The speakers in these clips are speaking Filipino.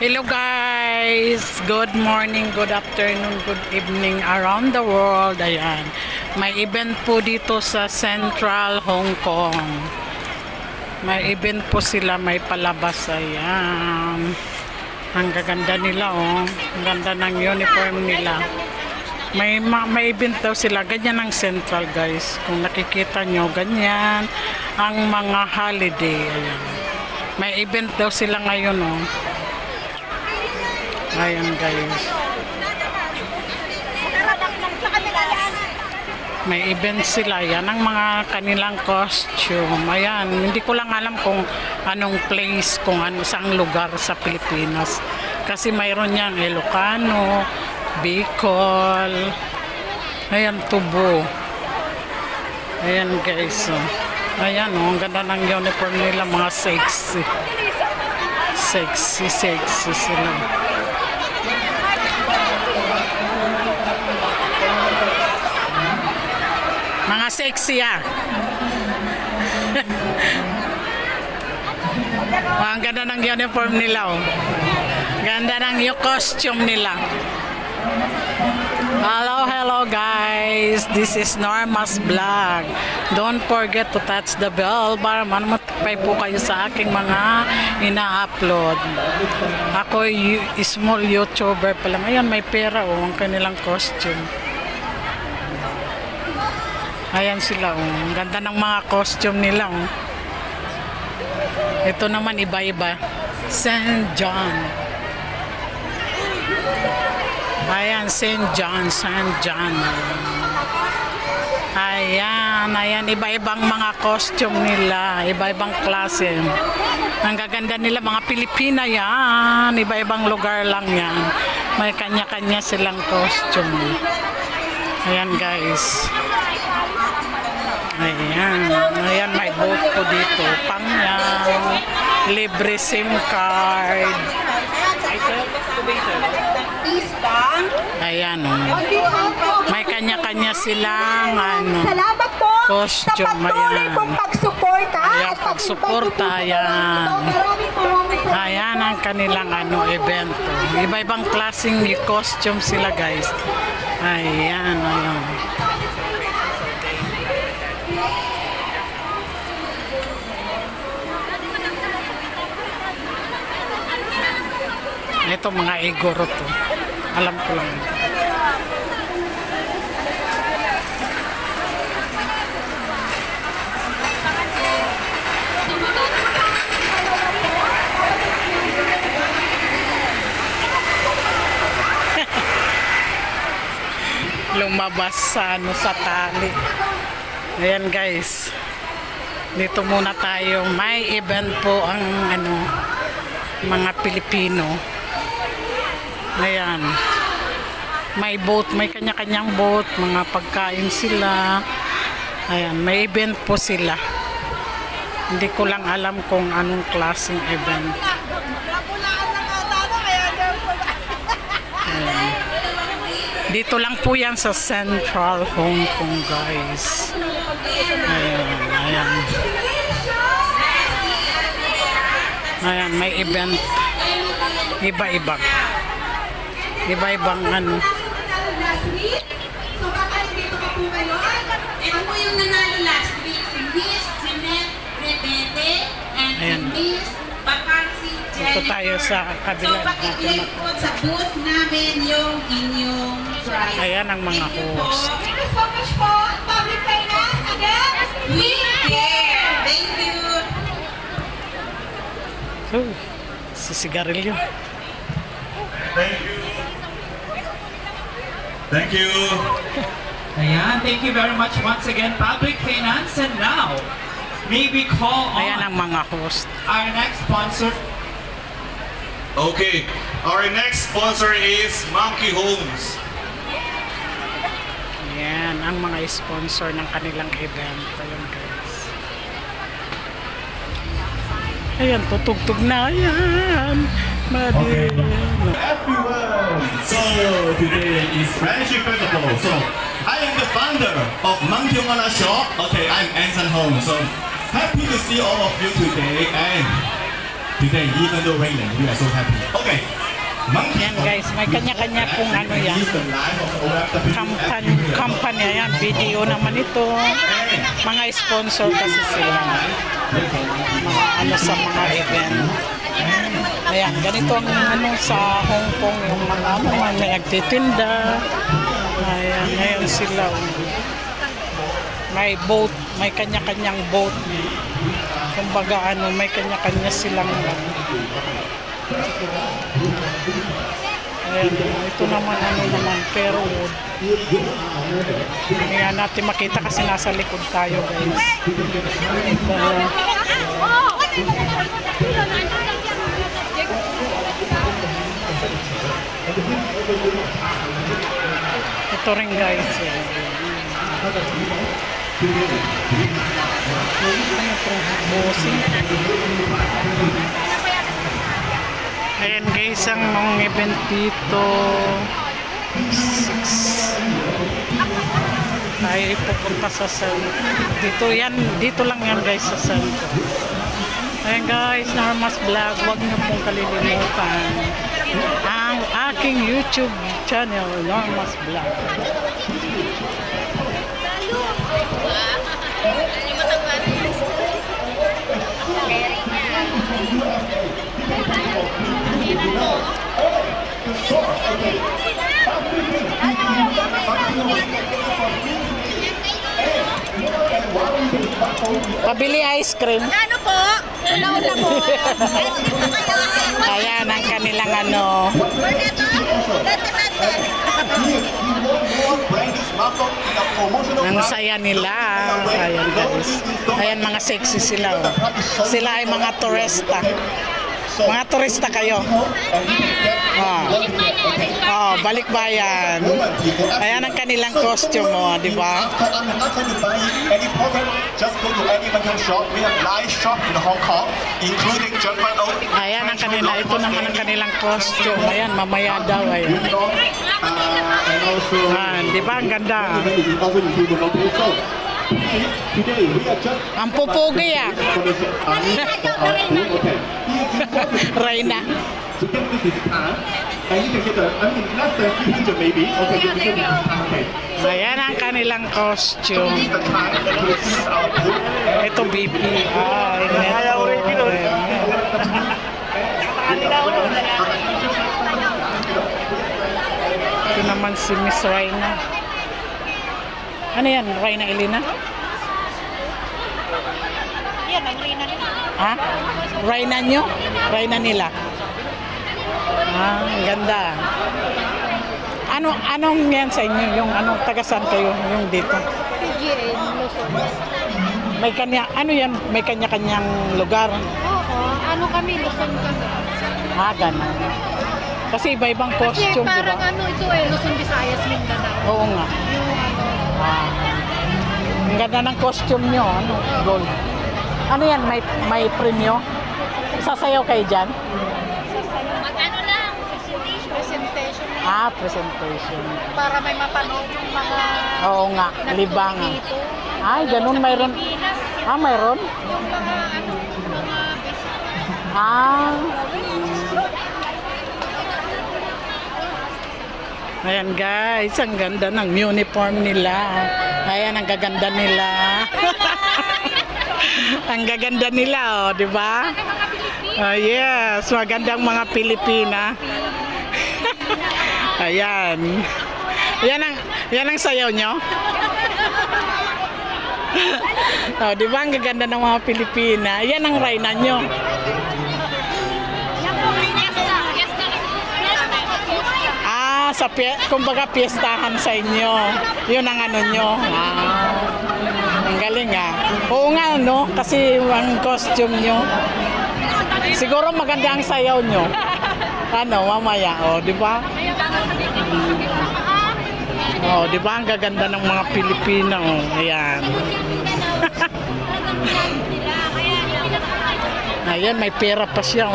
Hello guys! Good morning, good afternoon, good evening around the world. Ayan. May event po dito sa Central Hong Kong. May event po sila, may palabas. Ayan. Ang gaganda nila oh. Ang ganda ng uniform nila. May event daw sila. Ganyan ang Central guys. Kung nakikita nyo, ganyan ang mga holiday. Ayan. May event daw sila ngayon oh. Ayan guys. May event sila. Yan ang mga kanilang costume. Ayan. Hindi ko lang alam kung anong place, kung ano, saang lugar sa Pilipinas. Kasi mayroon niyang Ilocano, Bicol. Ayan, Tubo. Ayan guys. Ayan oh. Ang ganda ng uniform nila. Mga sexy. Sexy sila. Mga sexy ah. Ang ganda ng uniform nila oh. Ganda ng costume nila. Hello guys. This is Norma's vlog. Don't forget to touch the bell para manotipay po kayo sa aking mga ina-upload. Ako small YouTuber pa lang. Ayan, may pera oh. Ang kanilang costume. Ayan sila oh. Ang ganda ng mga costume nila oh. Ito naman iba-iba. St. John. Ayan, St. John. Ayan, iba-ibang mga costume nila. Iba-ibang klase. Ang gaganda nila, mga Pilipina yan. Iba-ibang lugar lang yan. May kanya-kanya silang costume. Ayan guys. Ayan, may boat po dito. Pangyaw, libre SIM card. Ayan oh. May kanya-kanya silang costume. Ayan, pagsuporta. Ayan ang kanilang event. Iba-ibang klaseng costume sila guys. Ayan. Ito mga igoro to. Alam ko lang. Lumabas sa sa tali. Ayan guys. Dito muna tayo. May event po ang mga Pilipino. Ayan. May boat, may kanya-kanyang boat, mga pagkain sila. Ayan, may event po sila. Hindi ko lang alam kung anong klaseng event. Ayan. Dito lang po yan sa Central Hong Kong guys. Ayan, may event. Iba-ibang last week. So baka dito ka po kayo. Ito po yung nanalo last week. Si Miss Jeanette Rebete and si Miss Bacarsi Jennifer. Ito tayo sa kabila. So paki-click po sa booth namin yung inyong prize. Ayan ang mga host. Thank you so much po. Public finance again. We care. Thank you. Oh, si sigarilyo. Thank you. Thank you. Ayan, thank you very much once again, Public Finance. And now, may we call Ayan ang on mga host. our next sponsor. Okay, our next sponsor is Monkey Homes. Ayan ang mga sponsor ng kanilang event. Ayan guys. Ayan, tutugtog na. Ayan. Okay. Everyone. So today is Friendship Festival. So I am the founder of Monkey Home Shop. Okay, I'm Anson Home. So happy to see all of you today. And today, even though raining, we are so happy. Okay. Monkey. Yan guys, may kanya-kanya kung ano yan. Is the life of OFW. Kampanya yan, video naman ito. Mga sponsor kasi sila. Mga ano sa mga event. Ayan, ganito ang ano sa Hong Kong, yung mga ano, may nagtitinda. Ayan, ngayon sila. May boat, may kanya-kanyang boat. Kumbaga ano, may kanya-kanya silang ayan, ito naman ano naman, pero ayan natin makita kasi nasa likod tayo guys. Ito rin guys. Ayan guys, ang mga event dito 6 tayo pupunta sa dito yan, dito lang yan guys sa Santo. Ayan guys, Norma's Vlog, huwag niyo pong kalilimutan ang aking YouTube channel, Norma's Vlog. Pabili ice cream. Ano po? Una-una po. Ayan ang kanilang ano. Ang saya nila. Ayan guys. Ayan mga sexy sila. Oh. Sila ay mga turista. Mga turista kayo. Oh, balikbayan. Ayan ang kanilang costume mo, di ba? Ayan ang kanila, ito naman ang kanilang costume. Ayan, mamaya daw. Ayan. Di ba? Ang ganda. Ang pupugi ah. Reyna. Ayan ang kanilang costume. Ito BP. Ito naman si Miss Reyna. Ano yan? Reyna Elena? Yan, ang Reyna nila. Ha? Reyna nyo? Reyna nila? Ang ganda. Anong yan sa inyo? Yung anong tagasan kayo? Yung dito? PGA, Luzon. May kanya, ano yan? May kanya-kanyang lugar? Oo, ano kami, Luzon kami. Ganun. Kasi iba-ibang Kasi costume, di parang ba? ano ito Luzon, Visayas, Mindanao. Oo nga. Yung ano, Ang ganda ng costume nyo. Ano? Gold. Ano yan? May premyo? Sasayaw kayo dyan? mag-ano lang, presentation. Presentation. Para may mapanood yung mga Oo nga, libang. dito. Ay, ganun mayroon. Pilipinas, Mayroon? yung mga ano, mga basic. Ayan guys, ang ganda ng uniform nila. Ayan, ang gaganda nila. Ang gaganda nila, oh, di ba? Yes, magandang mga Pilipina. Ayan. Yan ang sayaw nyo. Oh, di ba ang gaganda ng mga Pilipina? Yan ang Reyna nyo. Kumbaga piyestahan sa inyo. Yun ang ano nyo. Ang galing Oo nga, no? Kasi ang costume nyo. Siguro maganda ang sayaw nyo. Mamaya. Di ba? Di ba ang gaganda ng mga Pilipina? Ayan. Ayan, may pera pa siya.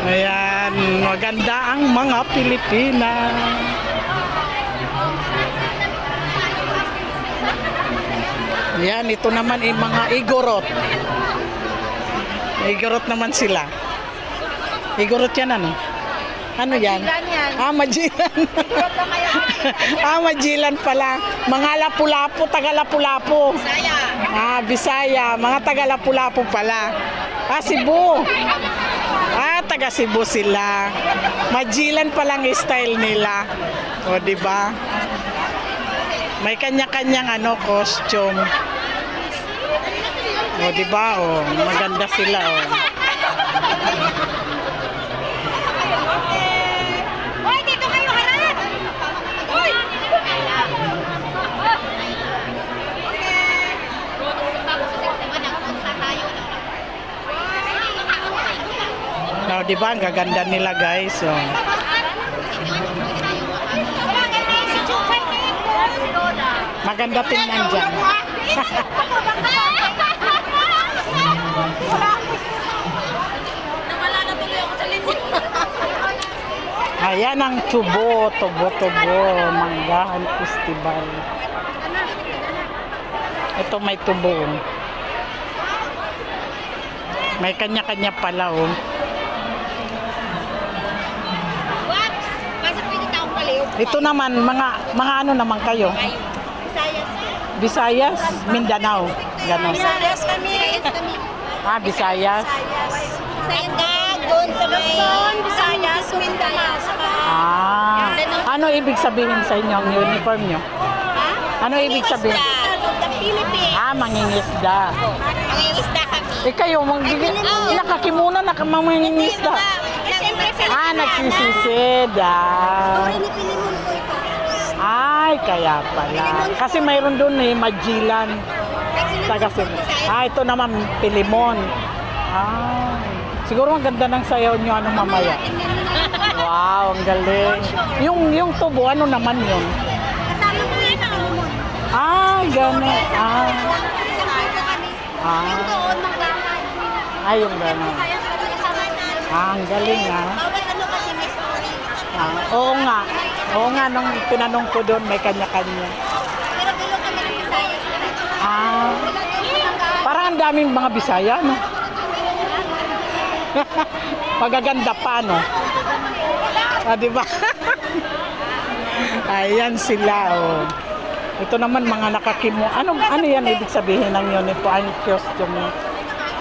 Ayan, maganda ang mga Pilipina. Ayan, ito naman ay mga igorot. Igurot naman sila. Igurot yan ano? Ano yan? Ah, majilan. Ah, majilan pala. Mga lapu-lapu, taga lapu-lapu. Bisaya. Ah, Bisaya. Mga taga lapu-lapu pala. Ah, Cebu. Ah, taga Cebu sila. Majilan palang style nila. O, di ba? May kanya-kanyang ano, costume. O, di ba? O, maganda sila, o. Hoy, dito kayo harap. Hoy. O, di ba? Ang gaganda nila, guys. O. Maganda tingnan dyan. Nawala na tuloy ako sa linya. Ayan ang tubo, Manggahan Festival. Ito may tubo. May kanya-kanya pala, oh. What? Kasi pwede taong paliw. Ito naman, mga ano naman kayo? Visayas. Visayas, Mindanao. Ganon. Visayas kami. Ah, Visayas. Visayas doon sa Luzon, Visayas, Mindanao. Ah. Ano ibig sabihin sa inyo ang uniform nyo? Ano ibig sabihin? The Philippines. Ah, mangingisda. Mangingisda kami. Eh kayo, nakakimuna na mangingisda. Siyempre, Ah, nagsisisid. Ah. ni Pilimon ko ito. Ay, kaya pala. Kasi mayroon doon eh, Majilan. Taga Cebu. Ah, ito naman, Pilimon. Ah. Siguro ang ganda ng sayaw nyo, ano mamaya. Wow, ang galing. Yung tubo, ano naman yun? Kasama ko yan sa Pilimon. Ah, gano'n. Ah. Yung doon, Manggahan. Ay, yung gano'n. Visayas kami kasama natin. Ah, ang galing ah. Bawat ano kasi may story. Oo nga. Oo nga, nung tinanong ko doon, may kanya-kanya. Pero bilo kami ng Visayas. Ah. Parang ang daming mga Bisaya, no? Magaganda pa, no? Ah, di ba? Ayan sila, oh. Ito naman mga nakakimo. Ano yan ibig sabihin ng uniform? Ang costume?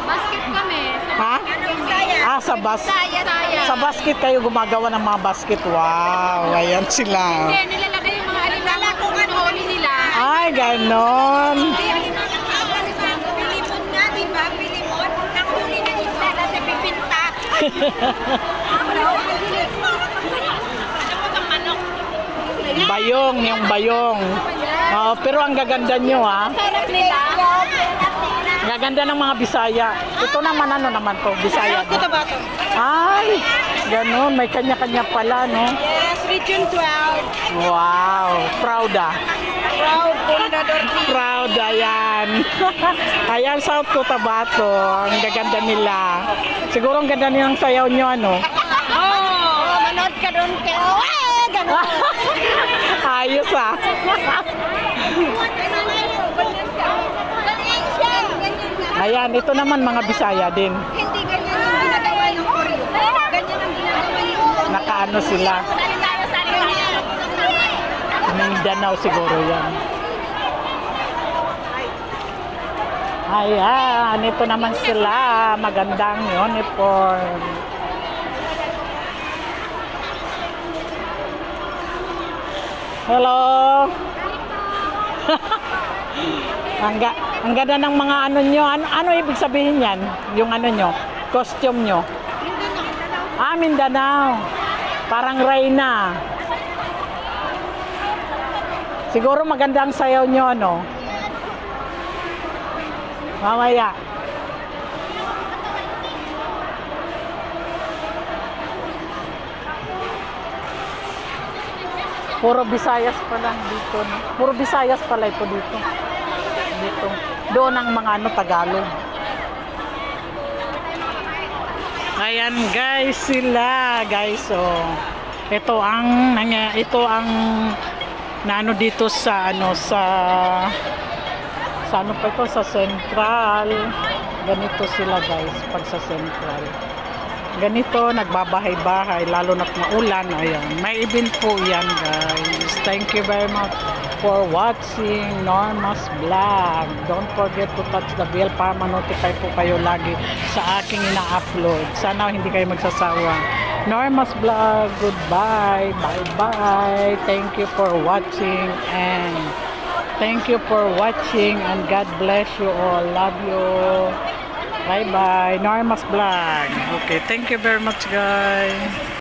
Basket kami. Ha? Visayas. Ah, sa basket kayo gumagawa ng mga basket. Wow, ayan sila. Nilalagay yung mga alimango kung ano huli nila. Ay, ganon. Pilimon nga, di ba? Pilimon. Ang huli ng isla kasi pipinta. Bayong, yung bayong. Oh, pero ang gaganda nyo, ha? Sarap nila. Ang gaganda ng mga Bisaya. Ito naman, ano naman to? Bisaya. Dito ba ito? Ay, ganon. May kanya-kanya pala, no? Yes, Region 12. Wow, proud ah. Proud, Fundador P. Proud, ayan. Ayan, South Cotabato. Ang gaganda nila. Siguro ang ganda nilang sayaw nyo, ano? Oh, manood ka doon kayo. Ganun. Ayos ah. Ayan, ito naman mga Bisaya din. Hindi ganyan ang ginagawa ng Koryo. Ganyan ang ginagawa ni Ulo. Nakaano sila. Mindanao siguro yan. Ayan, ito naman sila. Magandang uniform. Hello. Ang ganda ng mga ano nyo. Ano ibig sabihin yan? Yung ano nyo? Costume nyo? Ah, Mindanao. Parang Reyna. Siguro maganda ang sayaw nyo, ano? Mamaya. Puro Visayas pala dito. Puro Visayas pala ito dito. Dito. Doon ang mga ano Tagalog. Ayan guys sila, guys. So, ito ang naano dito sa ano sa ano pa ito sa Central. Ganito sila guys pag sa Central. Ganito, nagbabahay-bahay, lalo na kung maulan. Ayan, may event po yan guys. Thank you very much for watching Norma's Vlog. Don't forget to touch the bell para ma-notify po kayo lagi sa aking ina-upload. Sana hindi kayo magsasawa. Norma's Vlog, goodbye, bye-bye. Thank you for watching and God bless you all. Love you. Bye-bye. Norma's Vlog. Okay, thank you very much guys.